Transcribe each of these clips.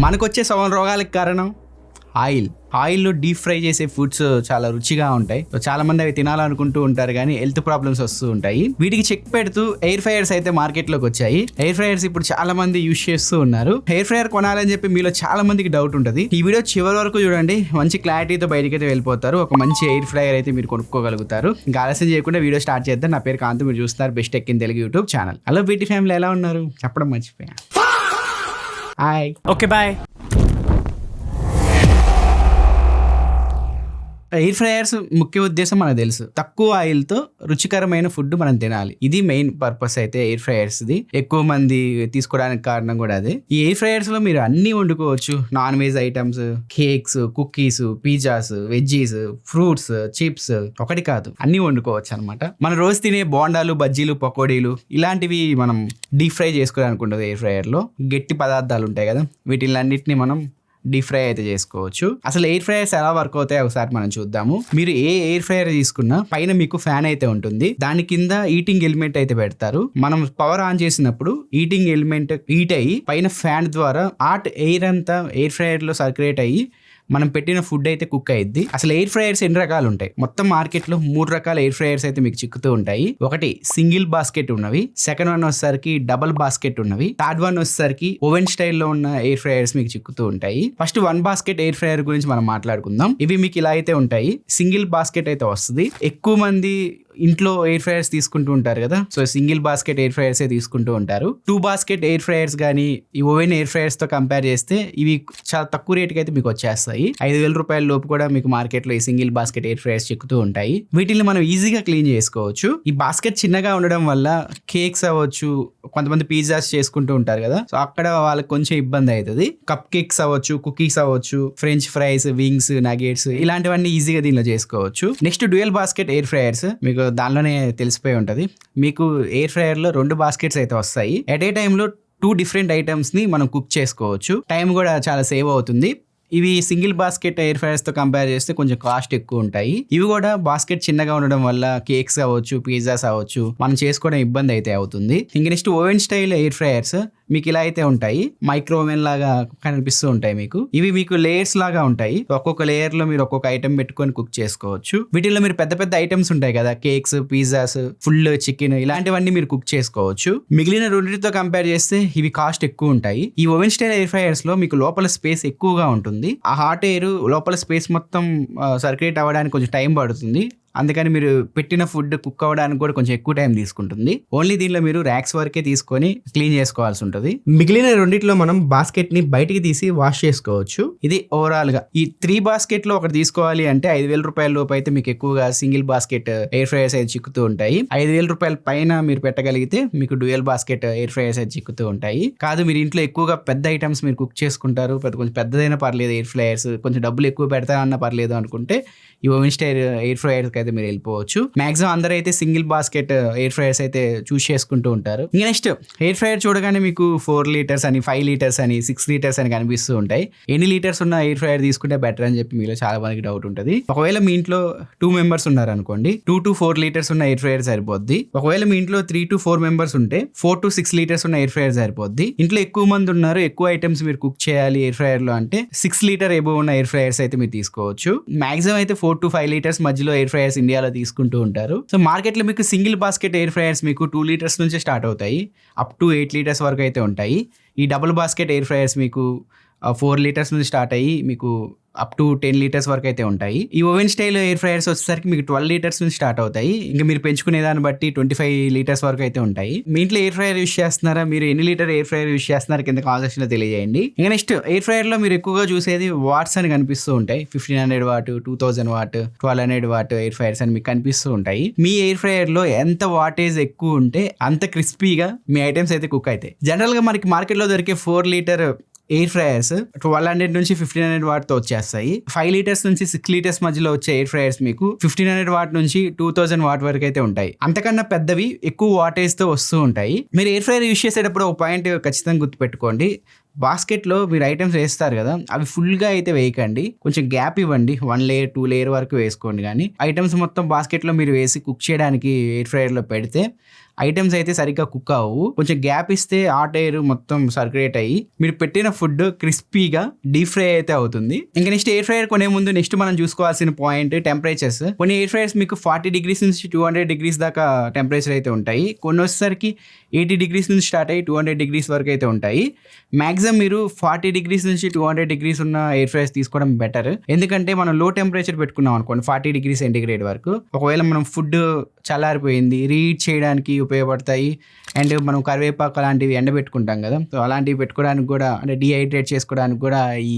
మనకొచ్చే సగం రోగాలకు కారణం ఆయిల్లో డీప్ ఫ్రై చేసే ఫుడ్స్ చాలా రుచిగా ఉంటాయి. చాలా మంది అవి తినాలనుకుంటూ ఉంటారు కానీ హెల్త్ ప్రాబ్లమ్స్ వస్తూ ఉంటాయి. వీటికి చెక్ పెడుతూ ఎయిర్ ఫ్రైయర్స్ అయితే మార్కెట్లోకి వచ్చాయి. ఎయిర్ ఫ్రైయర్స్ ఇప్పుడు చాలా మంది యూజ్ చేస్తూ ఉన్నారు. ఎయిర్ ఫ్రైయర్ కొనాలని చెప్పి మీలో చాలా మందికి డౌట్ ఉంటుంది. ఈ వీడియో చివరి వరకు చూడండి, మంచి క్లారిటీతో బయటకైతే వెళ్ళిపోతారు. ఒక మంచి ఎయిర్ ఫ్రైయర్ అయితే మీరు కొనుక్కోగలుగుతారు. ఇంకా ఆలస్యం చేయకుండా వీడియో స్టార్ట్ చేద్దాం. నా పేరు కాంత్, మీరు చూస్తున్నారు best tech in Telugu YouTube channel. Hello BT family, ఎలా ఉన్నారు? చెప్పడం మర్చిపోయా. Hi, okay bye. Air fryers ముఖ్య ఉద్దేశం మనకు తెలుసు. తక్కువ ఆయిల్తో రుచికరమైన ఫుడ్ మనం తినాలి. ఇది మెయిన్ పర్పస్ అయితే ఎయిర్ ఫ్రైయర్స్ ది. ఎక్కువ మంది తీసుకోవడానికి కారణం కూడా అదే. ఈ ఎయిర్ ఫ్రైయర్స్ లో మీరు అన్ని వండుకోవచ్చు. Non veg items, cakes, cookies, pizzas, veggies, fruits, chips, ఒకటి కాదు అన్ని వండుకోవచ్చు అనమాట. మనం రోజు తినే బోండాలు, బజ్జీలు, పకోడీలు ఇలాంటివి మనం డీప్ ఫ్రై చేసుకోవడానికి ఉంటుంది. ఎయిర్ ఫ్రైయర్ లో గట్టి పదార్థాలు ఉంటాయి కదా, వీటిలన్నిటిని మనం డీప్ ఫ్రై అయితే చేసుకోవచ్చు. అసలు ఎయిర్ ఫ్రైయర్స్ ఎలా వర్క్ అవుతాయి ఒకసారి మనం చూద్దాము. మీరు ఏ ఎయిర్ ఫ్రైయర్ తీసుకున్నా పైన మీకు ఫ్యాన్ అయితే ఉంటుంది. దాని కింద హీటింగ్ ఎలిమెంట్ అయితే పెడతారు. మనం పవర్ ఆన్ చేసినప్పుడు హీటింగ్ ఎలిమెంట్ హీట్ అయ్యి పైన ఫ్యాన్ ద్వారా హాట్ ఎయిర్ అంతా ఎయిర్ ఫ్రైయర్ లో సర్క్యులేట్ అయ్యి మనం పెట్టిన ఫుడ్ అయితే కుక్ అయ్యిద్ది. అసలు ఎయిర్ ఫ్రైయర్స్ ఎన్ని రకాలు ఉంటాయి? మొత్తం మార్కెట్ లో 3 రకాల ఎయిర్ ఫ్రైయర్స్ అయితే మీకు చిక్కుతూ ఉంటాయి. ఒకటి సింగిల్ బాస్కెట్ ఉన్నవి, సెకండ్ వన్ వచ్చేసరికి డబుల్ బాస్కెట్ ఉన్నవి, థర్డ్ వన్ వచ్చేసరికి ఓవెన్ స్టైల్లో ఉన్న ఎయిర్ ఫ్రైయర్స్ మీకు చిక్కుతూ ఉంటాయి. ఫస్ట్ 1 బాస్కెట్ ఎయిర్ ఫ్రైయర్ గురించి మనం మాట్లాడుకుందాం. ఇవి మీకు ఇలా అయితే ఉంటాయి. సింగిల్ బాస్కెట్ అయితే వస్తుంది. ఎక్కువ మంది ఇంట్లో ఎయిర్ ఫ్రైయర్స్ తీసుకుంటూ ఉంటారు కదా, so single basket air fryers తీసుకుంటూ ఉంటారు. 2 బాస్కెట్ ఎయిర్ ఫ్రైయర్స్ కానీ ఈ ఓవెన్ ఎయిర్ ఫ్రైయర్స్ తో కంపేర్ చేస్తే ఇవి చాలా తక్కువ రేటుకి అయితే మీకు వచ్చేస్తాయి. 5,000 రూపాయల లోపు కూడా మీకు మార్కెట్ లో ఈ సింగిల్ బాస్కెట్ ఎయిర్ ఫ్రైయర్స్ చిక్కుతూ ఉంటాయి. వీటిని మనం ఈజీగా క్లీన్ చేసుకోవచ్చు. ఈ బాస్కెట్ చిన్నగా ఉండడం వల్ల కేక్స్ అవ్వచ్చు, కొంతమంది పిజ్జాస్ చేసుకుంటూ ఉంటారు కదా, సో అక్కడ వాళ్ళకి కొంచెం ఇబ్బంది అవుతుంది. కప్ కేక్స్ అవ్వచ్చు, కుకీస్ అవ్వచ్చు, ఫ్రెంచ్ ఫ్రైస్, వింగ్స్, నగెట్స్ ఇలాంటివన్నీ ఈజీగా దీనిలో చేసుకోవచ్చు. Next dual basket air fryers, మీకు దానిలోనే తెలిసిపోయి ఉంటది. మీకు ఎయిర్ ఫ్రైయర్ లో 2 బాస్కెట్స్ అయితే వస్తాయి. ఎట్ ఏ టైమ్ లో 2 డిఫరెంట్ ఐటమ్స్ ని మనం కుక్ చేసుకోవచ్చు. టైం కూడా చాలా సేవ్ అవుతుంది. ఇవి సింగిల్ బాస్కెట్ ఎయిర్ ఫ్రైయర్స్ తో కంపేర్ చేస్తే కొంచెం కాస్ట్ ఎక్కువ ఉంటాయి. ఇవి కూడా బాస్కెట్ చిన్నగా ఉండడం వల్ల కేక్స్ అవ్వచ్చు, పిజ్జాస్ అవ్వచ్చు మనం చేసుకోవడం ఇబ్బంది అయితే అవుతుంది. ఇంక next oven style air fryers మీకు ఇలా అయితే ఉంటాయి. మైక్రో ఓవెన్ లాగా కనిపిస్తూ ఉంటాయి మీకు. ఇవి మీకు లేయర్స్ లాగా ఉంటాయి. ఒక్కొక్క లేయర్ లో మీరు ఒక్కొక్క ఐటమ్ పెట్టుకొని కుక్ చేసుకోవచ్చు. వీటిలో మీరు పెద్ద పెద్ద ఐటమ్స్ ఉంటాయి కదా, కేక్స్, పిజ్జాస్, ఫుల్ చికెన్, ఇలాంటివన్నీ మీరు కుక్ చేసుకోవచ్చు. మిగిలిన రెండింటితో కంపేర్ చేస్తే ఇవి కాస్ట్ ఎక్కువ ఉంటాయి. ఈ ఓవెన్ స్టైల్ ఎయిర్ ఫ్రైయర్స్ లో మీకు లోపల స్పేస్ ఎక్కువగా ఉంటుంది. ఆ హాట్ ఎయిర్ లోపల స్పేస్ మొత్తం సర్క్యులేట్ అవ్వడానికి కొంచెం టైం పడుతుంది. అందుకని మీరు పెట్టిన ఫుడ్ కుక్ అవ్వడానికి కూడా కొంచెం ఎక్కువ టైం తీసుకుంటుంది. ఓన్లీ దీనిలో మీరు ర్యాక్స్ వరకే తీసుకొని క్లీన్ చేసుకోవాల్సి ఉంటుంది. మిగిలిన రెండిట్లో మనం బాస్కెట్ ని బయటికి తీసి వాష్ చేసుకోవచ్చు. ఇది ఓవరాల్ గా ఈ 3 బాస్కెట్ లో ఒకటి తీసుకోవాలి అంటే 5,000 రూపాయల లోపు అయితే మీకు ఎక్కువగా సింగిల్ బాస్కెట్ ఎయిర్ ఫ్రైయర్స్ అయితే చిక్కుతూ ఉంటాయి. 5,000 రూపాయల పైన మీరు పెట్టగలిగితే మీకు డ్యూయల్ బాస్కెట్ ఎయిర్ ఫ్రైయర్స్ అయితే చిక్కుతూ ఉంటాయి. కాదు మీరు ఇంట్లో ఎక్కువగా పెద్ద ఐటమ్స్ మీరు కుక్ చేసుకుంటారు, కొంచెం పెద్దదైనా పర్లేదు, ఎయిర్ ఫ్రైయర్స్ కొంచెం డబ్బులు ఎక్కువ పెడతారన్నా పర్లేదు అనుకుంటే ఈ ఓవెన్ స్టైల్ ఎయిర్ ఫ్రైయర్స్ అయితే మీరు వెళ్ళిపోవచ్చు. మాక్సిమం అందరూ అయితే సింగిల్ బాస్కెట్ ఎయిర్ ఫ్రైయర్స్ అయితే చూస్ చేసుకుంటూ ఉంటారు. ఇంకా నెక్స్ట్ ఎయిర్ ఫ్రైయర్ చూడగానే మీకు 4 లీటర్స్ అని, 5 లీటర్స్ అని, 6 లీటర్స్ అని కనిపిస్తూ ఉంటాయి. ఎన్ని లీటర్స్ ఉన్న ఎయిర్ ఫ్రైయర్ తీసుకుంటే బెటర్ అని చెప్పి మీలో చాలా మందికి డౌట్ ఉంటుంది. ఒకవేళ మీ ఇంట్లో 2 మెంబర్స్ ఉన్నారు అనుకోండి, 2 to 4 లీటర్స్ ఉన్న ఎయిర్ ఫ్రైయర్ సరిపోద్ది. ఒకవేళ మీ ఇంట్లో 3 to 4 మెంబర్స్ ఉంటే 4 to 6 లీటర్స్ ఉన్న ఎయిర్ ఫ్రైయర్ సరిపోద్ది. ఇంట్లో ఎక్కువ మంది ఉన్నారు, ఎక్కువ ఐటమ్స్ మీరు కుక్ చేయాలి ఎయిర్ ఫ్రైయర్ లో అంటే 6 లీటర్ ఎబో ఉన్న ఎయిర్ ఫ్రైయర్స్ అయితే మీరు తీసుకోవచ్చు. మాక్సిమం అయితే 4 to 5 లీటర్స్ మధ్యలో ఎయిర్ ఫ్రైయర్స్ ఇండియాలో తీసుకుంటూ ఉంటారు. సో మార్కెట్ లో మీకు సింగిల్ బాస్కెట్ ఎయిర్ ఫ్రైయర్స్ మీకు 2 లీటర్స్ నుంచి స్టార్ట్ అవుతాయి, అప్ టు 8 లీటర్స్ వరకు అయితే ఉంటాయి. ఈ డబుల్ బాస్కెట్ ఎయిర్ ఫ్రైయర్స్ మీకు 4 లీటర్స్ నుంచి స్టార్ట్ అయ్యి మీకు అప్ టు 10 లీటర్స్ వరకు అయితే ఉంటాయి. ఈ ఓవెన్ స్టైల్ ఎయిర్ ఫ్రైయర్స్ వచ్చేసరికి మీకు 12 లీటర్స్ నుంచి స్టార్ట్ అవుతాయి. ఇంకా మీరు పెంచుకునే దాన్ని బట్టి 25 లీటర్స్ వరకు అయితే ఉంటాయి. మీ ఇంట్లో ఎయిర్ ఫ్రైయర్ యూస్ చేస్తున్నారా? మీరు ఎన్ని లీటర్ ఎయిర్ ఫ్రైయర్ యూస్ చేస్తున్నారు కింద కామెంట్ సెక్షన్ లో తెలియజేయండి. ఇంకా నెక్స్ట్ ఎయిర్ ఫ్రైయర్ లో మీరు ఎక్కువగా చూసేది వాట్స్ అని కనిపిస్తూ ఉంటాయి. 1500 what, 2000 what, 1200 what air fryers అని మీకు కనిపిస్తూ ఉంటాయి. మీ ఎయిర్ ఫ్రైయర్ లో ఎంత వాటేజ్ ఎక్కువ ఉంటే అంత క్రిస్పీగా మీ ఐటమ్స్ అయితే కుక్ అవుతాయి. జనరల్ గా మనకి మార్కెట్ లో దొరికే 4 లీటర్ ఎయిర్ ఫ్రైయర్స్ 1200 నుంచి 1500 వాట్ తో వచ్చేస్తాయి. 5 లీటర్స్ నుంచి 6 లీటర్స్ మధ్యలో వచ్చే ఎయిర్ ఫ్రైయర్స్ మీకు 1500 వాట్ నుంచి 2000 వాట్ వరకు అయితే ఉంటాయి. అంతకన్నా పెద్దవి ఎక్కువ వాటేజ్ తో వస్తూ ఉంటాయి. మీరు ఎయిర్ ఫ్రైయర్ యూస్ చేసేటప్పుడు ఒక పాయింట్ ఖచ్చితంగా గుర్తుపెట్టుకోండి. బాస్కెట్లో మీరు ఐటమ్స్ వేస్తారు కదా, అవి ఫుల్గా అయితే వేయకండి, కొంచెం గ్యాప్ ఇవ్వండి. 1 లేయర్ 2 లేయర్ వరకు వేసుకోండి. కానీ ఐటమ్స్ మొత్తం బాస్కెట్లో మీరు వేసి కుక్ చేయడానికి ఎయిర్ ఫ్రైయర్లో పెడితే ఐటమ్స్ అయితే సరిగ్గా కుక్ అవ్వవు. కొంచెం గ్యాప్ ఇస్తే హాట్ ఎయిర్ మొత్తం సర్క్యులేట్ అయ్యి మీరు పెట్టిన ఫుడ్ క్రిస్పీగా డీప్ ఫ్రై అయితే అవుతుంది. ఇంకా నెక్స్ట్ ఎయిర్ ఫ్రైయర్ కొనే ముందు నెక్స్ట్ మనం చూసుకోవాల్సిన పాయింట్ టెంపరేచర్స్. కొన్ని ఎయిర్ ఫ్రైయర్స్ మీకు 40 degrees నుంచి 200 degrees దాకా టెంపరేచర్ అయితే ఉంటాయి. కొన్ని వచ్చేసరికి 80 degrees నుంచి స్టార్ట్ అయ్యి 200 degrees వరకు అయితే ఉంటాయి. మాక్సిమం మీరు 40 degrees నుంచి 200 degrees ఉన్న ఎయిర్ ఫ్రైయర్స్ తీసుకోవడం బెటర్. ఎందుకంటే మనం లో టెంపరేచర్ పెట్టుకున్నాం అనుకోండి 40 degrees సెంటిగ్రేడ్ వరకు, ఒకవేళ మనం ఫుడ్ చల్లారిపోయింది రీహీట్ చేయడానికి ఉపయోగపడతాయి. అండ్ మనం కరివేపాకు అలాంటివి ఎండబెట్టుకుంటాం కదా, సో అలాంటివి పెట్టుకోవడానికి కూడా, అంటే డీహైడ్రేట్ చేసుకోవడానికి కూడా ఈ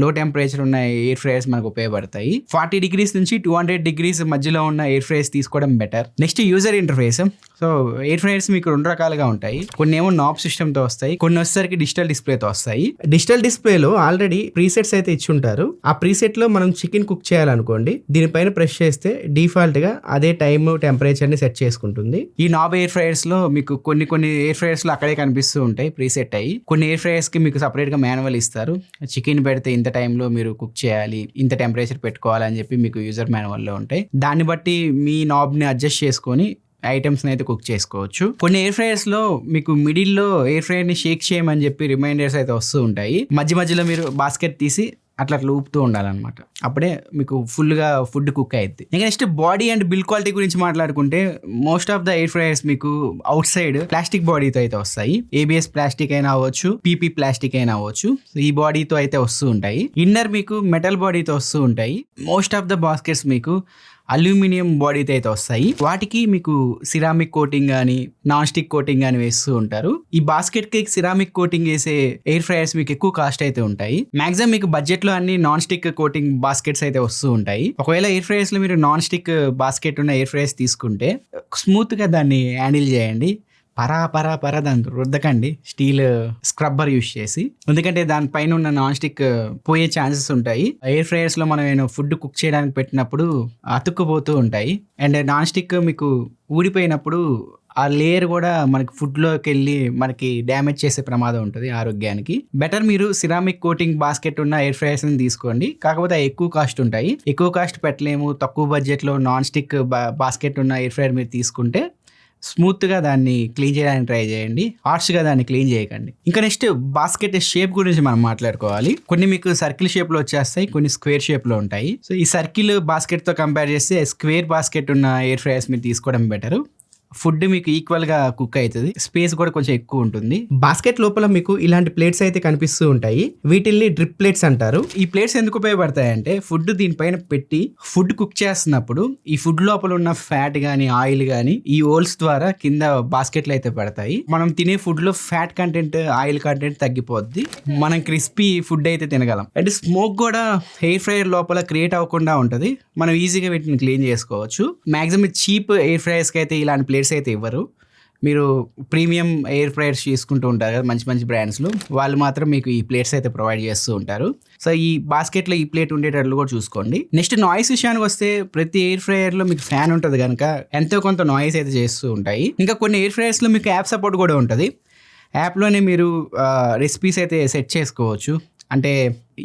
లో టెంపరేచర్ ఉన్న ఎయిర్ ఫ్రైయర్స్ మనకు ఉపయోగపడతాయి. 40 degrees నుంచి 200 degrees మధ్యలో ఉన్న ఎయిర్ ఫ్రైయర్స్ తీసుకోవడం better. Next user interface. So air fryers మీకు 2 రకాలుగా ఉంటాయి. కొన్ని ఏమో నాబ్ సిస్టమ్ తో వస్తాయి, కొన్ని వచ్చేసరికి డిజిటల్ డిస్ప్లేతో వస్తాయి. డిజిటల్ డిస్ప్లేలో ఆల్రెడీ ప్రీసెట్స్ అయితే ఇచ్చి ఉంటారు. ఆ ప్రీసెట్ లో మనం చికెన్ కుక్ చేయాలనుకోండి, దీనిపైన ప్రెస్ చేస్తే డిఫాల్ట్ గా అదే టైమ్ టెంపరేచర్ ని సెట్ చేసుకుంటుంది. ఈ నాబ్ ఎయిర్ ఫ్రైయర్స్ లో మీకు కొన్ని ఎయిర్ ఫ్రైయర్స్ లో అక్కడే కనిపిస్తూ ఉంటాయి ప్రీసెట్ అయ్యి. కొన్ని ఎయిర్ ఫ్రైయర్స్ కి మీకు సపరేట్ గా మాన్యువల్ ఇస్తారు. చికెన్ పెడితే ఇంత టైంలో మీరు కుక్ చేయాలి, ఇంత టెంపరేచర్ పెట్టుకోవాలి అని చెప్పి మీకు యూజర్ మాన్యువల్ లో ఉంటాయి. దాన్ని బట్టి మీ నాబ్ ని అడ్జస్ట్ చేసుకొని ఐటమ్స్ అయితే కుక్ చేసుకోవచ్చు. కొన్ని ఎయిర్ ఫ్రైయర్స్ లో మీకు మిడిల్ లో ఎయిర్ ఫ్రైయర్ ని షేక్ చేయమని చెప్పి రిమైండర్స్ అయితే వస్తూ ఉంటాయి. మధ్యలో మీరు బాస్కెట్ తీసి అట్లా ఊపుతూ ఉండాలన్నమాట. అప్పుడే మీకు ఫుల్గా ఫుడ్ కుక్ అయ్యింది. ఇంకా next body and build quality గురించి మాట్లాడుకుంటే most of the air fryers మీకు అవుట్ సైడ్ ప్లాస్టిక్ బాడీతో అయితే వస్తాయి. ABS ప్లాస్టిక్ అయినా అవ్వచ్చు, PP ప్లాస్టిక్ అయినా అవ్వచ్చు. ఈ బాడీతో అయితే వస్తూ ఉంటాయి. ఇన్నర్ మీకు మెటల్ బాడీతో వస్తూ ఉంటాయి. మోస్ట్ ఆఫ్ ద బాస్కెట్స్ మీకు అల్యూమినియం బాడీతో అయితే వస్తాయి. వాటికి మీకు సిరామిక్ కోటింగ్ కానీ నాన్ స్టిక్ కోటింగ్ కానీ వేస్తూ ఉంటారు. ఈ బాస్కెట్ కి సిరామిక్ కోటింగ్ వేసే ఎయిర్ ఫ్రైయర్స్ మీకు ఎక్కువ కాస్ట్ అయితే ఉంటాయి. మాక్సిమం మీకు బడ్జెట్ లో అన్ని నాన్ స్టిక్ కోటింగ్ బాస్కెట్స్ అయితే వస్తూ ఉంటాయి. ఒకవేళ ఎయిర్ ఫ్రైయర్స్ లో మీరు నాన్ స్టిక్ బాస్కెట్ ఉన్న ఎయిర్ ఫ్రైయర్స్ తీసుకుంటే స్మూత్ గా దాన్ని హ్యాండిల్ చేయండి. పరా దాని రుద్దకండి స్టీల్ స్క్రబ్బర్ యూస్ చేసి, ఎందుకంటే దానిపైన ఉన్న నాన్ స్టిక్ పోయే ఛాన్సెస్ ఉంటాయి. ఎయిర్ ఫ్రైయర్స్ లో మనం ఫుడ్ కుక్ చేయడానికి పెట్టినప్పుడు అతుక్కుపోతూ ఉంటాయి. అండ్ నాన్ స్టిక్ మీకు ఊడిపోయినప్పుడు ఆ లేయర్ కూడా మనకి ఫుడ్ లోకి వెళ్ళి మనకి డ్యామేజ్ చేసే ప్రమాదం ఉంటుంది ఆరోగ్యానికి. బెటర్ మీరు సిరామిక్ కోటింగ్ బాస్కెట్ ఉన్న ఎయిర్ ఫ్రైయర్స్ తీసుకోండి. కాకపోతే ఎక్కువ కాస్ట్ ఉంటాయి, ఎక్కువ కాస్ట్ పెట్టలేము. తక్కువ బడ్జెట్ లో నాన్ స్టిక్ బాస్కెట్ ఉన్న ఎయిర్ ఫ్రైయర్ మీరు తీసుకుంటే స్మూత్ గా దాన్ని క్లీన్ చేయడానికి ట్రై చేయండి, హార్ష్ గా దాన్ని క్లీన్ చేయకండి. ఇంకా నెక్స్ట్ బాస్కెట్ షేప్ గురించి మనం మాట్లాడుకోవాలి. కొన్ని మీకు సర్కిల్ షేప్ లో వచ్చేస్తాయి, కొన్ని స్క్వేర్ షేప్ లో ఉంటాయి. సో ఈ సర్కిల్ బాస్కెట్ తో కంపేర్ చేస్తే స్క్వేర్ బాస్కెట్ ఉన్న ఎయిర్ ఫ్రైయర్స్ మీరు తీసుకోవడం బెటర్. ఫుడ్ మీకు ఈక్వల్ గా కుక్ అవుతుంది, స్పేస్ కూడా కొంచెం ఎక్కువ ఉంటుంది. బాస్కెట్ లోపల మీకు ఇలాంటి ప్లేట్స్ అయితే కనిపిస్తూ ఉంటాయి. వీటిల్ని డ్రిప్ ప్లేట్స్ అంటారు. ఈ ప్లేట్స్ ఎందుకు ఉపయోగపడతాయి అంటే ఫుడ్ దీనిపైన పెట్టి ఫుడ్ కుక్ చేస్తున్నప్పుడు ఈ ఫుడ్ లోపల ఉన్న ఫ్యాట్ గానీ ఆయిల్ గానీ ఈ హోల్స్ ద్వారా కింద బాస్కెట్లు అయితే పడతాయి. మనం తినే ఫుడ్ లో ఫ్యాట్ కంటెంట్ ఆయిల్ కంటెంట్ తగ్గిపోద్ది, మనం క్రిస్పీ ఫుడ్ అయితే తినగలం. అంటే స్మోక్ కూడా ఎయిర్ ఫ్రైయర్ లోపల క్రియేట్ అవ్వకుండా ఉంటది, మనం ఈజీగా వీటిని క్లీన్ చేసుకోవచ్చు. మాక్సిమం చీప్ ఎయిర్ ఫ్రైయర్స్ కి అయితే ఇలాంటి ప్లేట్స్ అయితే ఇవ్వరు. మీరు ప్రీమియం ఎయిర్ ఫ్రైయర్స్ చేసుకుంటూ ఉంటారు కదా మంచి బ్రాండ్స్లో, వాళ్ళు మాత్రం మీకు ఈ ప్లేట్స్ అయితే ప్రొవైడ్ చేస్తూ ఉంటారు. సో ఈ బాస్కెట్లో ఈ ప్లేట్ ఉండేటట్లు కూడా చూసుకోండి. నెక్స్ట్ నాయిస్ విషయానికి వస్తే ప్రతి ఎయిర్ ఫ్రైయర్లో మీకు ఫ్యాన్ ఉంటుంది కనుక ఎంతో కొంత నాయిస్ అయితే చేస్తూ ఉంటాయి. ఇంకా కొన్ని ఎయిర్ ఫ్రైయర్స్లో మీకు యాప్ సపోర్ట్ కూడా ఉంటుంది. యాప్లోనే మీరు రెసిపీస్ అయితే సెట్ చేసుకోవచ్చు. అంటే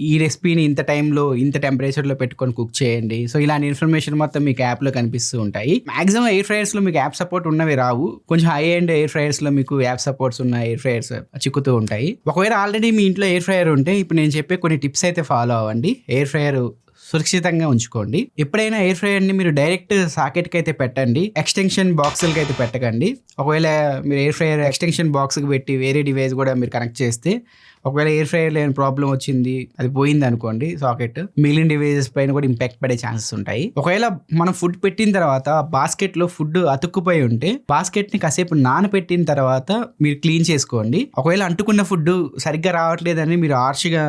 ఈ రెసిపీని ఇంత టైంలో ఇంత టెంపరేచర్లో పెట్టుకొని కుక్ చేయండి. సో ఇలాంటి ఇన్ఫర్మేషన్ మొత్తం మీకు యాప్లో కనిపిస్తూ ఉంటాయి. మాక్సిమం ఎయిర్ ఫ్రైయర్స్లో మీకు యాప్ సపోర్ట్ ఉన్నవి రావు. కొంచెం హై ఎండ్ ఎయిర్ ఫ్రైయర్స్లో మీకు యాప్ సపోర్ట్స్ ఉన్న ఎయిర్ ఫ్రైయర్స్ చిక్కుతూ ఉంటాయి. ఒకవేళ ఆల్రెడీ మీ ఇంట్లో ఎయిర్ ఫ్రైయర్ ఉంటే ఇప్పుడు నేను చెప్పే కొన్ని టిప్స్ అయితే ఫాలో అవ్వండి. ఎయిర్ ఫ్రైయర్ సురక్షితంగా ఉంచుకోండి. ఎప్పుడైనా ఎయిర్ ఫ్రైయర్ని మీరు డైరెక్ట్ సాకెట్కి అయితే పెట్టండి, ఎక్స్టెన్షన్ బాక్సులకి అయితే పెట్టకండి. ఒకవేళ మీరు ఎయిర్ ఫ్రైయర్ ఎక్స్టెన్షన్ బాక్స్కి పెట్టి వేరే డివైస్ కూడా మీరు కనెక్ట్ చేస్తే ఒకవేళ ఎయిర్ ఫ్రైయర్లో ఏమైనా ప్రాబ్లం వచ్చింది, అది పోయింది అనుకోండి సాకెట్, మిగిలిన డివైజెస్ పైన కూడా ఇంపాక్ట్ పడే ఛాన్సెస్ ఉంటాయి. ఒకవేళ మనం ఫుడ్ పెట్టిన తర్వాత బాస్కెట్లో ఫుడ్ అతుక్కుపోయి ఉంటే బాస్కెట్ని కాసేపు నానబెట్టిన తర్వాత మీరు క్లీన్ చేసుకోండి. ఒకవేళ అంటుకున్న ఫుడ్ సరిగ్గా రావట్లేదని మీరు హార్ష్గా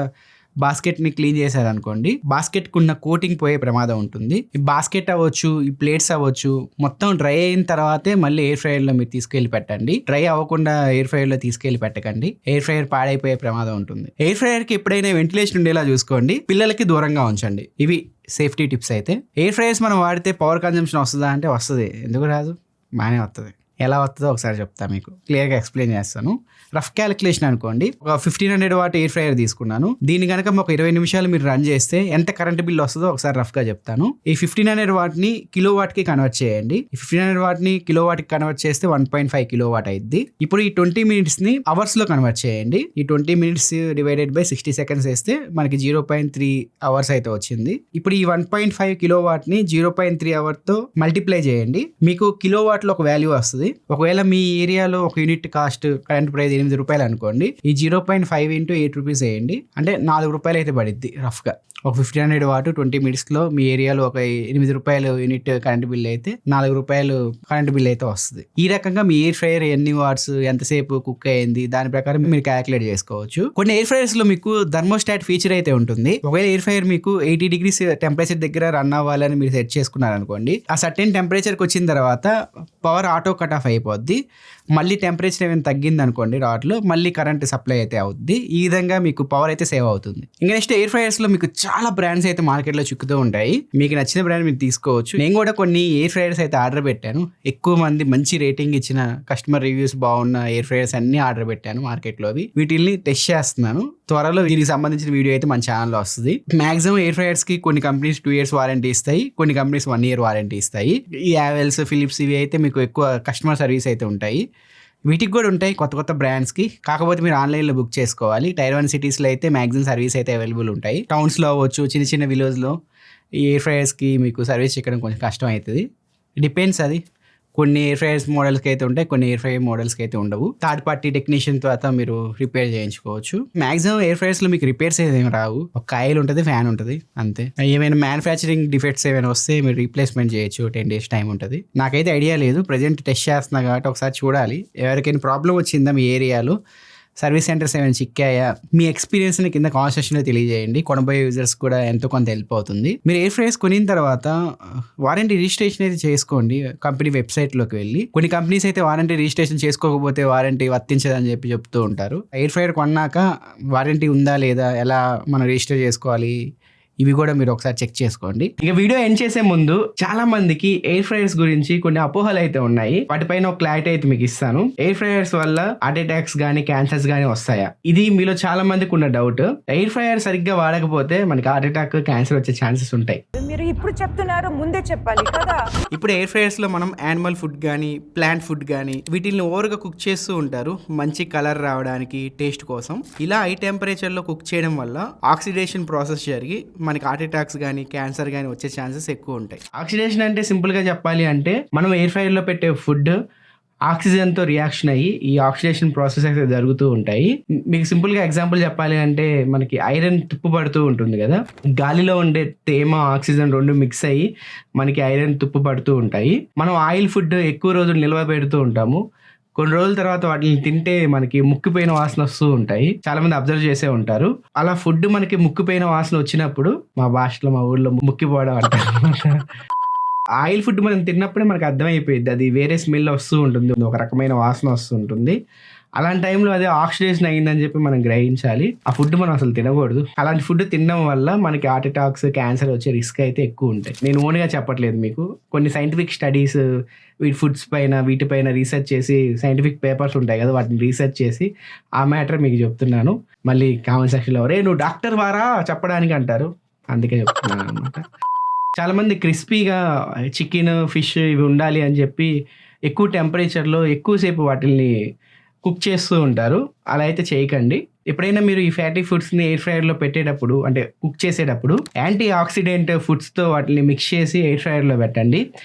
బాస్కెట్ని క్లీన్ చేశారనుకోండి, బాస్కెట్కి ఉన్న కోటింగ్ పోయే ప్రమాదం ఉంటుంది. ఈ బాస్కెట్ అవ్వచ్చు, ఈ ప్లేట్స్ అవ్వచ్చు, మొత్తం డ్రై అయిన తర్వాతే మళ్ళీ ఎయిర్ ఫ్రైయర్లో మీరు తీసుకెళ్లి పెట్టండి. డ్రై అవ్వకుండా ఎయిర్ ఫ్రైయర్లో తీసుకెళ్లి పెట్టకండి, ఎయిర్ ఫ్రైయర్ పాడైపోయే ప్రమాదం ఉంటుంది. ఎయిర్ ఫ్రైయర్కి ఎప్పుడైనా వెంటిలేషన్ ఉండేలా చూసుకోండి, పిల్లలకి దూరంగా ఉంచండి. ఇవి సేఫ్టీ టిప్స్ అయితే. ఎయిర్ ఫ్రైయర్స్ మనం వాడితే పవర్ కన్జంప్షన్ వస్తుందా అంటే వస్తుంది, ఎందుకు రాదు, బాగానే వస్తుంది. ఎలా వస్తుందో ఒకసారి చెప్తా, మీకు క్లియర్గా ఎక్స్ప్లెయిన్ చేస్తాను. రఫ్ క్యాలిక్యులేషన్ అనుకోండి, ఒక 1500 వాట్ ఎయిర్ ఫ్రైయర్ తీసుకున్నాను. దీని కనుక ఒక 20 నిమిషాలు మీరు రన్ చేస్తే ఎంత కరెంట్ బిల్ వస్తుందో ఒకసారి రఫ్గా చెప్తాను. ఈ 1500 వాట్ని కిలో వాట్కి కన్వర్ట్ చేయండి. ఈ 1500 వాట్ని కిలో వాట్కి కన్వర్ట్ చేస్తే 1.5 కిలో వాట్ అయింది. ఇప్పుడు ఈ 20 మినిట్స్ని అవర్స్లో కన్వర్ట్ చేయండి. ఈ 20 మినిట్స్ డివైడెడ్ బై 60 సెకండ్స్ వేస్తే మనకి 0.3 అవర్స్ అయితే వచ్చింది. ఇప్పుడు ఈ 1.5 కిలో వాట్ని 0.3 అవర్తో మల్టిప్లై చేయండి. మీకు కిలో వాట్లో ఒక వాల్యూ వస్తుంది. ఒకవేళ మీ ఏరియాలో ఒక యూనిట్ కాస్ట్ కరెంట్ ప్రైస్ 8 రూపాయలు అనుకోండి, ఈ 0.5 ఇంటూ 8 రూపీస్ వేయండి, అంటే 4 రూపాయలు అయితే పడిద్ది రఫ్గా. ఒక 1500 వాట్ 20 మినిట్స్లో మీ ఏరియాలో ఒక 8 రూపాయలు యూనిట్ కరెంట్ బిల్ అయితే 4 రూపాయలు కరెంట్ బిల్ అయితే వస్తుంది. ఈ రకంగా మీ ఎయిర్ ఫ్రైయర్ ఎన్ని వాట్స్ ఎంతసేపు కుక్ అయ్యింది దాని ప్రకారం మీరు క్యాలిక్యులేట్ చేసుకోవచ్చు. కొన్ని ఎయిర్ ఫ్రైయర్స్ లో మీకు థర్మోస్టాట్ ఫీచర్ అయితే ఉంటుంది. ఒకవేళ ఎయిర్ ఫ్రైయర్ మీకు 80 degrees టెంపరేచర్ దగ్గర రన్ అవ్వాలని మీరు సెట్ చేసుకున్నారు అనుకోండి, ఆ సర్టెన్ టెంపరేచర్కి వచ్చిన తర్వాత పవర్ ఆటో కట్ ఆఫ్ అయిపోద్ది. మళ్ళీ టెంపరేచర్ ఏమైనా తగ్గింది అనుకోండి రాడ్లో, మళ్ళీ కరెంట్ సప్లై అయితే అవుద్ది. ఈ విధంగా మీకు పవర్ అయితే సేవ్ అవుతుంది. ఇంకా నెక్స్ట్ ఎయిర్ ఫ్రైయర్స్ లో మీకు చాలా బ్రాండ్స్ అయితే మార్కెట్లో చిక్కుతూ ఉంటాయి. మీకు నచ్చిన బ్రాండ్ మీరు తీసుకోవచ్చు. నేను కూడా కొన్ని ఎయిర్ ఫ్రైయర్స్ అయితే ఆర్డర్ పెట్టాను. ఎక్కువ మంది మంచి రేటింగ్ ఇచ్చిన కస్టమర్ రివ్యూస్ బాగున్న ఎయిర్ ఫ్రైయర్స్ అన్ని ఆర్డర్ పెట్టాను మార్కెట్లోవి. వీటిని టెస్ట్ చేస్తున్నాను. త్వరలో దీనికి సంబంధించిన వీడియో అయితే మన ఛానల్లో వస్తుంది. మాక్సిమం ఎయిర్ ఫ్రైయర్స్ కి కొన్ని కంపెనీస్ 2 years వారంటీ ఇస్తాయి, కొన్ని కంపెనీస్ 1 year వారంటీ ఇస్తాయి. ఈ యావెల్స్, ఫిలిప్స్ ఇవి అయితే మీకు ఎక్కువ కస్టమర్ సర్వీస్ అయితే ఉంటాయి. వీటికి కూడా ఉంటాయి కొత్త కొత్త బ్రాండ్స్కి. కాకపోతే మీరు ఆన్లైన్లో బుక్ చేసుకోవాలి. Tier 1 సిటీస్లో అయితే మ్యాక్సిమం సర్వీస్ అయితే అవైలబుల్ ఉంటాయి. టౌన్స్లో అవ్వచ్చు, చిన్న చిన్న విలేజ్లో ఈ ఎయిర్ ఫ్రైయర్స్కి మీకు సర్వీస్ చేయడం కొంచెం కష్టం అవుతుంది. డిపెండ్స్ అది. కొన్ని ఎయిర్ ఫ్రైయర్స్ మోడల్స్కి అయితే ఉంటాయి, కొన్ని ఎయిర్ ఫ్రైయర్ మోడల్స్కి అయితే ఉండవు. థర్డ్ పార్టీ టెక్నీషియన్ తర్వాత మీరు రిపేర్ చేయించుకోవచ్చు. మాక్సిమం ఎయిర్ ఫ్రైయర్స్లో మీకు రిపేర్స్ ఏమి రావు. ఒక కాయిల్ ఉంటుంది, ఫ్యాన్ ఉంటుంది, అంతే. ఏమైనా మ్యానుఫ్యాక్చరింగ్ డిఫెక్ట్స్ ఏమైనా వస్తే మీరు రీప్లేస్మెంట్ చేయొచ్చు. 10 days టైం ఉంటుంది. నాకైతే ఐడియా లేదు, ప్రజెంట్ టెస్ట్ చేస్తున్నా కాబట్టి ఒకసారి చూడాలి. ఎవరికైనా ప్రాబ్లం వచ్చిందా మీ ఏరియాలో, సర్వీస్ సెంటర్స్ ఏమైనా చిక్కాయా, మీ ఎక్స్పీరియన్స్ని కింద కామెంట్ సెక్షన్లో తెలియజేయండి. కొనబోయే యూజర్స్ కూడా ఎంతో కొంత హెల్ప్ అవుతుంది. మీరు ఎయిర్ ఫ్రైయర్స్ కొనిన తర్వాత వారంటీ రిజిస్ట్రేషన్ అయితే చేసుకోండి. కంపెనీ వెబ్సైట్లోకి వెళ్ళి కొన్ని కంపెనీస్ అయితే వారంటీ రిజిస్ట్రేషన్ చేసుకోకపోతే వారంటీ వర్తించదని చెప్పి చెప్తూ ఉంటారు. ఎయిర్ ఫ్రైయర్ కొన్నాక వారంటీ ఉందా లేదా, ఎలా మనం రిజిస్టర్ చేసుకోవాలి, ఇవి కూడా మీరు ఒకసారి చెక్ చేసుకోండి. ఇక వీడియో ఎండ్ చేసే ముందు చాలా మందికి ఎయిర్ ఫ్రైయర్స్ గురించి కొన్ని అపోహలు అయితే ఉన్నాయి. వాటిపైన ఒక క్లారిటీ అయితే మీకు ఇస్తాను. ఎయిర్ ఫ్రైయర్స్ వల్ల హార్ట్ అటాక్స్ గానీ క్యాన్సర్స్ గానీ వస్తాయా, ఇది మీలో చాలా మందికి ఉన్న డౌట్. ఎయిర్ ఫ్రైయర్ సరిగ్గా వాడకపోతే మనకి హార్ట్ అటాక్, క్యాన్సర్ వచ్చే ఛాన్సెస్ ఉంటాయి. మీరు ఇప్పుడు చెప్తున్నారు, ముందే చెప్పాలి కదా. ఇప్పుడు ఎయిర్ ఫ్రైయర్స్ లో మనం యానిమల్ ఫుడ్ గానీ ప్లాంట్ ఫుడ్ గానీ వీటిని ఓవర్గా కుక్ చేస్తూ ఉంటారు, మంచి కలర్ రావడానికి, టేస్ట్ కోసం. ఇలా హై టెంపరేచర్ లో కుక్ చేయడం వల్ల ఆక్సిడేషన్ ప్రాసెస్ జరిగి మనకి హార్ట్ అటాక్స్ గానీ క్యాన్సర్ గానీ వచ్చే ఛాన్సెస్ ఎక్కువ ఉంటాయి. ఆక్సిడేషన్ అంటే సింపుల్ గా చెప్పాలి అంటే మనం ఎయిర్ ఫ్రైయర్ లో పెట్టే ఫుడ్ ఆక్సిజన్ తో రియాక్షన్ అయ్యి ఈ ఆక్సిడేషన్ ప్రాసెస్ అయితే జరుగుతూ ఉంటాయి. మీకు సింపుల్ గా ఎగ్జాంపుల్ చెప్పాలి అంటే మనకి ఐరన్ తుప్పు పడుతూ ఉంటుంది కదా, గాలిలో ఉండే తేమ, ఆక్సిజన్ రెండు మిక్స్ అయ్యి మనకి ఐరన్ తుప్పు పడుతూ ఉంటాయి. మనం ఆయిల్ ఫుడ్ ఎక్కువ రోజులు నిల్వ పెడుతూ ఉంటాము. కొన్ని రోజుల తర్వాత వాటిని తింటే మనకి ముక్కిపోయిన వాసన వస్తూ ఉంటాయి. చాలా మంది అబ్జర్వ్ చేసే ఉంటారు. అలా ఫుడ్ మనకి ముక్కిపోయిన వాసన వచ్చినప్పుడు, మా భాషలో మా ఊళ్ళో ముక్కిపోవడం అంటారు. ఆయిల్ ఫుడ్ మనం తిన్నప్పుడే మనకు అర్థమైపోయింది, అది వేరే స్మెల్ వస్తూ ఉంటుంది, ఒక రకమైన వాసన వస్తూ ఉంటుంది. అలాంటి టైంలో అదే ఆక్సిడేషన్ అయిందని చెప్పి మనం గ్రహించాలి. ఆ ఫుడ్ మనం అసలు తినకూడదు. అలాంటి ఫుడ్ తినడం వల్ల మనకి హార్ట్ అటాక్స్, క్యాన్సర్ వచ్చే రిస్క్ అయితే ఎక్కువ ఉంటాయి. నేను ఓన్గా చెప్పట్లేదు మీకు, కొన్ని సైంటిఫిక్ స్టడీస్ వీటి ఫుడ్స్ పైన వీటిపైన రీసెర్చ్ చేసి, సైంటిఫిక్ పేపర్స్ ఉంటాయి కదా, వాటిని రీసెర్చ్ చేసి ఆ మ్యాటర్ మీకు చెప్తున్నాను. మళ్ళీ కామెంట్ సెక్షన్లో నువ్వు డాక్టర్ వారా చెప్పడానికి అంటారు, అందుకే చెప్తున్నాను అనమాట. చాలామంది క్రిస్పీగా చికెన్, ఫిష్ ఇవి ఉండాలి అని చెప్పి ఎక్కువ టెంపరేచర్లో ఎక్కువసేపు వాటిని కుక్ చేస్తూ ఉంటారు. అలా అయితే చేయకండి. ఎప్పుడైనా మీరు ఈ ఫ్యాటీ ఫుడ్స్ని ఎయిర్ ఫ్రైయర్లో పెట్టేటప్పుడు, అంటే కుక్ చేసేటప్పుడు, యాంటీ ఆక్సిడెంట్ ఫుడ్స్తో వాటిని మిక్స్ చేసి ఎయిర్ ఫ్రైయర్లో పెట్టండి.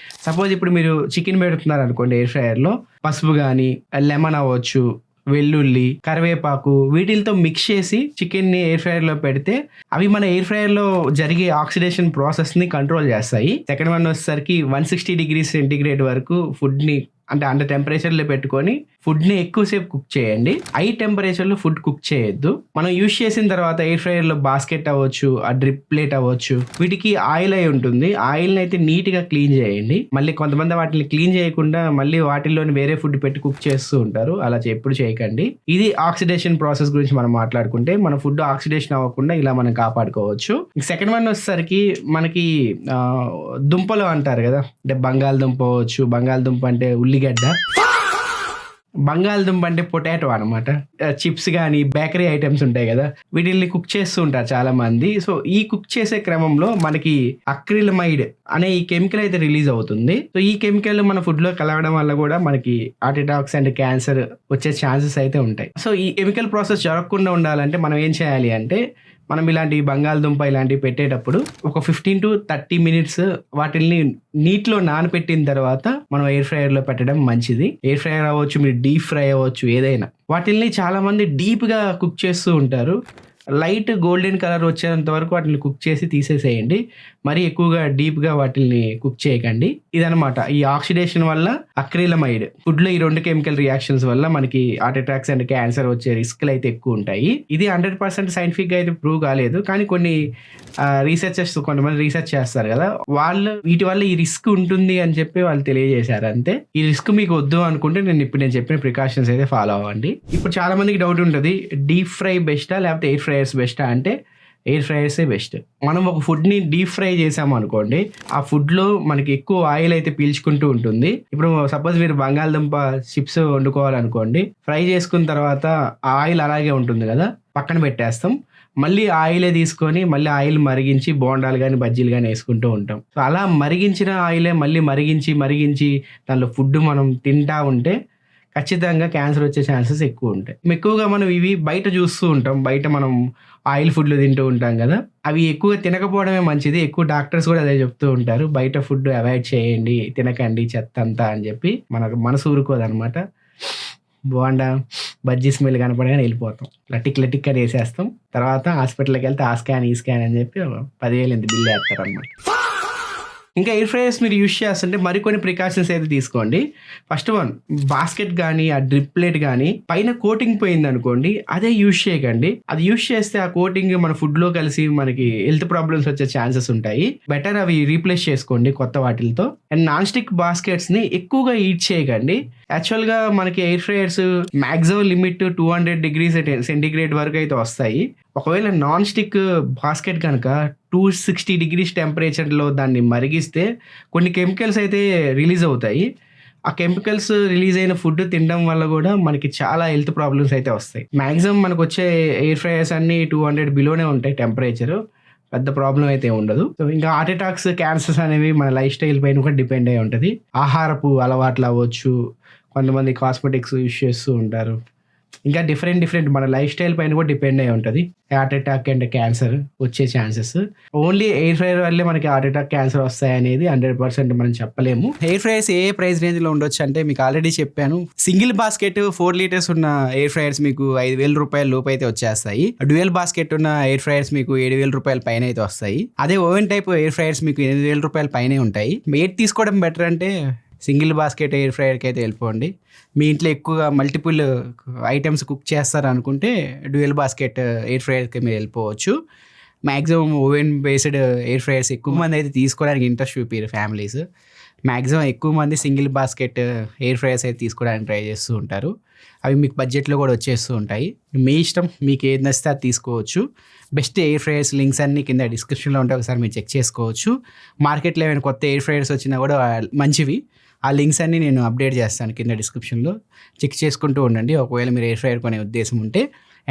సపోజ్ ఇప్పుడు మీరు చికెన్ పెడుతున్నారు అనుకోండి, ఎయిర్ ఫ్రైయర్లో పసుపు కానీ, లెమన్ అవ్వచ్చు, వెల్లుల్లి, కరివేపాకు వీటితో మిక్స్ చేసి చికెన్ని ఎయిర్ ఫ్రైయర్ లో పెడితే అవి మన ఎయిర్ ఫ్రైయర్ లో జరిగే ఆక్సిడేషన్ ప్రాసెస్ ని కంట్రోల్ చేస్తాయి. సెకండ్ వన్ వచ్చేసరికి 160 degrees సెంటిగ్రేడ్ వరకు ఫుడ్ ని, అంటే అంత టెంపరేచర్ లో పెట్టుకొని ఫుడ్ ని ఎక్కువసేపు కుక్ చేయండి. హై టెంపరేచర్ లో ఫుడ్ కుక్ చేయొద్దు. మనం యూజ్ చేసిన తర్వాత ఎయిర్ ఫ్రైయర్ లో బాస్కెట్ అవ్వచ్చు, ఆ డ్రిప్ ప్లేట్ అవ్వచ్చు, వీటికి ఆయిల్ అయి ఉంటుంది. ఆయిల్ అయితే నీట్ గా క్లీన్ చేయండి. మళ్ళీ కొంతమంది వాటిని క్లీన్ చేయకుండా మళ్ళీ వాటిల్లోని వేరే ఫుడ్ పెట్టి కుక్ చేస్తూ ఉంటారు. అలా ఎప్పుడు చేయకండి. ఇది ఆక్సిడేషన్ ప్రాసెస్ గురించి మనం మాట్లాడుకుంటే, మన ఫుడ్ ఆక్సిడేషన్ అవ్వకుండా ఇలా మనం కాపాడుకోవచ్చు. సెకండ్ వన్ వచ్చేసరికి మనకి దుంపలు అంటారు కదా, అంటే బంగాళదుంప అవ్వచ్చు, బంగాళదుంప అంటే ఉల్లిగడ్డ, బంగాళదుంప అంటే పొటాటో అనమాట. చిప్స్ కానీ బేకరీ ఐటమ్స్ ఉంటాయి కదా, వీటిల్ని కుక్ చేస్తూ ఉంటారు చాలా మంది. సో ఈ కుక్ చేసే క్రమంలో మనకి అక్రిలమైడ్ అనే ఈ కెమికల్ అయితే రిలీజ్ అవుతుంది. సో ఈ కెమికల్ మన ఫుడ్ లో కలవడం వల్ల కూడా మనకి హార్ట్ అటాక్స్ అండ్ క్యాన్సర్ వచ్చే ఛాన్సెస్ అయితే ఉంటాయి. సో ఈ కెమికల్ ప్రాసెస్ జరగకుండా ఉండాలంటే మనం ఏం చేయాలి అంటే, మనం ఇలాంటి బంగాళదుంప ఇలాంటివి పెట్టేటప్పుడు ఒక 15 to 30 minutes వాటిల్ని నీటిలో నానబెట్టిన తర్వాత మనం ఎయిర్ ఫ్రైయర్ లో పెట్టడం మంచిది. ఎయిర్ ఫ్రైయర్ అవ్వచ్చు, మీరు డీప్ ఫ్రై అవ్వచ్చు, ఏదైనా. వాటిల్ని చాలా మంది డీప్ గా కుక్ చేస్తూ ఉంటారు. లైట్ గోల్డెన్ కలర్ వచ్చేంత వరకు వాటిని కుక్ చేసి తీసేసేయండి. మరీ ఎక్కువగా డీప్ గా వాటిని కుక్ చేయకండి. ఇదనమాట ఈ ఆక్సిడేషన్ వల్ల అక్రిలమైడ్ ఫుడ్ లో ఈ 2 కెమికల్ రియాక్షన్స్ వల్ల మనకి హార్ట్ అటాక్స్ అండ్ క్యాన్సర్ వచ్చే రిస్క్లు అయితే ఎక్కువ ఉంటాయి. ఇది 100% సైంటిఫిక్ గా అయితే ప్రూవ్ కాలేదు, కానీ కొన్ని రీసెర్చర్స్ కొంతమంది రీసెర్చ్ చేస్తారు కదా, వాళ్ళు వీటి వల్ల ఈ రిస్క్ ఉంటుంది అని చెప్పి వాళ్ళు తెలియజేశారు అంతే. ఈ రిస్క్ మీకు వద్దు అనుకుంటే నేను చెప్పిన ప్రికాషన్స్ అయితే ఫాలో అవ్వండి. ఇప్పుడు చాలా మందికి డౌట్ ఉంటుంది, డీప్ ఫ్రై బెస్టా లేకపోతే ఎయిర్ ఫ్రైయర్స్ బెస్టా అంటే ఎయిర్ ఫ్రైయర్సే బెస్ట్. మనం ఒక ఫుడ్ని డీప్ ఫ్రై చేసాము అనుకోండి, ఆ ఫుడ్లో మనకి ఎక్కువ ఆయిల్ అయితే పీల్చుకుంటూ ఉంటుంది. ఇప్పుడు సపోజ్ మీరు బంగాళదుంప చిప్స్ వండుకోవాలనుకోండి, ఫ్రై చేసుకున్న తర్వాత ఆ ఆయిల్ అలాగే ఉంటుంది కదా, పక్కన పెట్టేస్తాం. మళ్ళీ ఆయిలే తీసుకొని మళ్ళీ ఆయిల్ మరిగించి బోండాలు కానీ బజ్జీలు కానీ వేసుకుంటూ ఉంటాం. సో అలా మరిగించిన ఆయిలే మళ్ళీ మరిగించి దానిలో ఫుడ్ మనం తింటా ఉంటే ఖచ్చితంగా క్యాన్సర్ వచ్చే ఛాన్సెస్ ఎక్కువ ఉంటాయి. ఎక్కువగా మనం ఇవి బయట చూస్తూ ఉంటాం, బయట మనం ఆయిల్ ఫుడ్లు తింటూ ఉంటాం కదా, అవి ఎక్కువగా తినకపోవడమే మంచిది. ఎక్కువ డాక్టర్స్ కూడా అదే చెప్తూ ఉంటారు, బయట ఫుడ్ అవాయిడ్ చేయండి, తినకండి చెత్త అంతా అని చెప్పి. మనకు మనసు ఊరుకోదనమాట. బోండా బజ్జీ స్మెల్ కనపడగానే వెళ్ళిపోతాం, లటిక్ అని వేసేస్తాం. తర్వాత హాస్పిటల్కి వెళ్తే ఆ స్కాన్ ఈ స్కాన్ అని చెప్పి 10,000 ఎంత బిల్లు వేస్తారు అనమాట. ఇంకా ఎయిర్ ఫ్రైయర్స్ మీరు యూజ్ చేస్తుంటే మరికొన్ని ప్రికాషన్స్ అయితే తీసుకోండి. ఫస్ట్ వన్, బాస్కెట్ కానీ ఆ డ్రిప్ ప్లేట్ కానీ పైన కోటింగ్ పోయింది అనుకోండి, అదే యూజ్ చేయకండి. అది యూజ్ చేస్తే ఆ కోటింగ్ మన ఫుడ్ లో కలిసి మనకి హెల్త్ ప్రాబ్లమ్స్ వచ్చే ఛాన్సెస్ ఉంటాయి. బెటర్ అవి రీప్లేస్ చేసుకోండి కొత్త వాటిలతో. అండ్ నాన్ స్టిక్ బాస్కెట్స్ ని ఎక్కువగా హీట్ చేయకండి. యాక్చువల్ గా మనకి air fryers maximum limit 200 degrees centigrade వరకు అయితే వస్తాయి. ఒకవేళ నాన్ స్టిక్ బాస్కెట్ కనుక 260 degrees టెంపరేచర్లో దాన్ని మరిగిస్తే కొన్ని కెమికల్స్ అయితే రిలీజ్ అవుతాయి. ఆ కెమికల్స్ రిలీజ్ అయిన ఫుడ్ తినడం వల్ల కూడా మనకి చాలా హెల్త్ ప్రాబ్లమ్స్ అయితే వస్తాయి. మ్యాక్సిమం మనకు వచ్చే ఎయిర్ ఫ్రైయర్స్ అన్ని 200 బిలోనే ఉంటాయి టెంపరేచర్, పెద్ద ప్రాబ్లం అయితే ఉండదు. సో ఇంకా హార్ట్ అటాక్స్ క్యాన్సర్స్ అనేవి మన లైఫ్ స్టైల్ పైన కూడా డిపెండ్ అయి ఉంటుంది. ఆహారపు అలవాట్లు అవ్వచ్చు, కొంతమంది కాస్మెటిక్స్ యూజ్ చేస్తూ ఉంటారు, ఇంకా డిఫరెంట్ మన లైఫ్ స్టైల్ పైన కూడా డిపెండ్ అయి ఉంటుంది హార్ట్ అటాక్ అండ్ క్యాన్సర్ వచ్చే ఛాన్సెస్. ఓన్లీ ఎయిర్ ఫ్రైయర్ వల్లే మనకి హార్ట్ అటాక్ క్యాన్సర్ వస్తాయి అనేది 100% మనం చెప్పలేము. ఎయిర్ ఫ్రైయర్స్ ఏ ప్రైస్ రేంజ్ లో ఉండొచ్చు అంటే మీకు ఆల్రెడీ చెప్పాను. సింగిల్ బాస్కెట్ 4 liters ఉన్న ఎయిర్ ఫ్రైయర్స్ మీకు 5,000 రూపాయల లోపు అయితే వచ్చేస్తాయి. డ్యూయల్ బాస్కెట్ ఉన్న ఎయిర్ ఫ్రైయర్స్ మీకు 7,000 రూపాయల పైన అయితే వస్తాయి. అదే ఓవెన్ టైప్ ఎయిర్ ఫ్రైయర్స్ మీకు 8,000 రూపాయల పైనే ఉంటాయి. ఏది తీసుకోవడం బెటర్ అంటే సింగిల్ బాస్కెట్ ఎయిర్ ఫ్రైయర్కి అయితే వెళ్ళిపోండి. మీ ఇంట్లో ఎక్కువగా మల్టిపుల్ ఐటమ్స్ కుక్ చేస్తారు అనుకుంటే డ్యూయల్ బాస్కెట్ ఎయిర్ ఫ్రైయర్కి మీరు వెళ్ళిపోవచ్చు. Maximum oven based air fryers ఎక్కువ మంది అయితే తీసుకోవడానికి ఇంట్రెస్ట్ చూపారు ఫ్యామిలీస్. మ్యాక్సిమం ఎక్కువ మంది సింగిల్ బాస్కెట్ ఎయిర్ ఫ్రైయర్స్ అయితే తీసుకోవడానికి ట్రై చేస్తూ ఉంటారు. అవి మీకు బడ్జెట్లో కూడా వచ్చేస్తూ ఉంటాయి. మీ ఇష్టం, మీకు ఏది నచ్చితే అది తీసుకోవచ్చు. బెస్ట్ ఎయిర్ ఫ్రైయర్స్ లింక్స్ అన్ని కింద డిస్క్రిప్షన్లో ఉంటాయి, ఒకసారి మీరు చెక్ చేసుకోవచ్చు. మార్కెట్లో ఏమైనా కొత్త ఎయిర్ ఫ్రైయర్స్ వచ్చినా కూడా మంచివి, ఆ లింక్స్ అన్ని నేను అప్డేట్ చేస్తాను కింద డిస్క్రిప్షన్లో. చెక్ చేసుకుంటూ ఉండండి ఒకవేళ మీరు ఎయిర్ ఫ్రైయర్ కొనే ఉద్దేశం ఉంటే.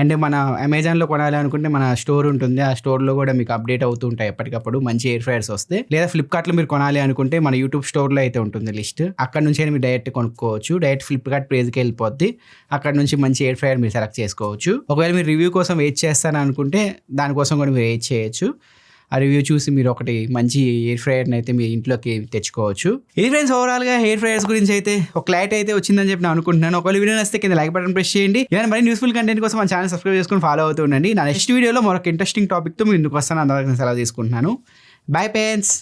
అండ్ మన అమెజాన్లో కొనాలి అనుకుంటే మన స్టోర్ ఉంటుంది, ఆ స్టోర్లో కూడా మీకు అప్డేట్ అవుతూ ఉంటాయి ఎప్పటికప్పుడు మంచి ఎయిర్ ఫ్రైయర్స్ వస్తే. లేదా ఫ్లిప్కార్ట్లో మీరు కొనాలి అనుకుంటే మన యూట్యూబ్ స్టోర్లో అయితే ఉంటుంది లిస్ట్, అక్కడ నుంచి మీరు డైరెక్ట్ కొనుక్కోవచ్చు. డైరెక్ట్ ఫ్లిప్కార్ట్ పేజ్కి వెళ్ళిపోద్ది, అక్కడ నుంచి మంచి ఎయిర్ ఫ్రైయర్ మీరు సెలెక్ట్ చేసుకోవచ్చు. ఒకవేళ మీరు రివ్యూ కోసం వెయిట్ చేస్తాను అనుకుంటే దానికోసం కూడా మీరు వెయిట్ చేయొచ్చు. ఆ రివ్యూ చూసి మీరు ఒకటి మంచి ఎయిర్ ఫ్రైయర్ని అయితే మీ ఇంట్లోకి తెచ్చుకోవచ్చు. ఇది ఫ్రెండ్స్ ఓవరాల్గా ఎయిర్ ఫ్రైయర్స్ గురించి అయితే ఒక క్లారిటీ అయితే వచ్చిందని చెప్పి నేను అనుకుంటున్నాను. ఒకవేళ వీడియో నచ్చితే కింద లైక్ బటన్ ప్రెస్ చేయండి. ఏదైనా మరి యూస్ఫుల్ కంటెంట్ కోసం మన ఛానల్ సబ్స్క్రైబ్ చేసుకొని ఫాలో అవుతూ ఉండండి. నా నెక్స్ట్ వీడియోలో మరొక ఇంట్రెస్టింగ్ టాపిక్తో మీ ముందుకు వస్తాను. అందరికీ సెలవు తీసుకుంటున్నాను. By parents.